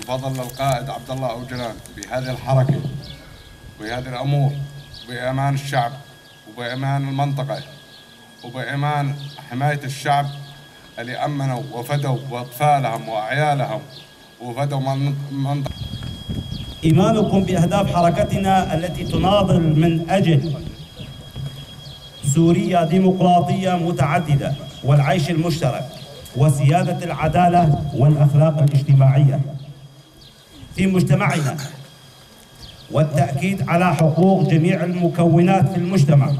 الفضل للقائد عبد الله أوجلان بهذه الحركة وبهذه الأمور، بأمان الشعب وبأمان المنطقة وبأمان حماية الشعب اللي أمنوا وفدوا وأطفالهم وعيالهم وفدوا منطقة. إيمانكم بأهداف حركتنا التي تناضل من أجل سوريا ديمقراطية متعددة والعيش المشترك وسيادة العدالة والأخلاق الاجتماعية في مجتمعنا، والتأكيد على حقوق جميع المكونات في المجتمع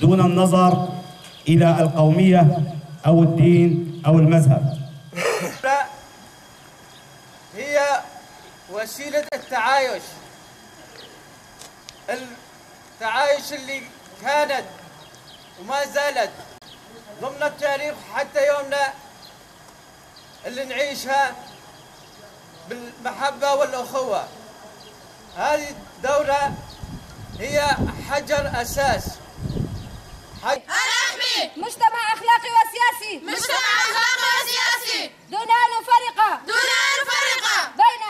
دون النظر إلى القومية أو الدين أو المذهب. هي وسيلة التعايش اللي كانت وما زالت ضمن التاريخ حتى يومنا اللي نعيشها بالمحبة والأخوة. هذه الدورة هي حجر أساس. نحمي مجتمع أخلاقي وسياسي دون أن نفرق بين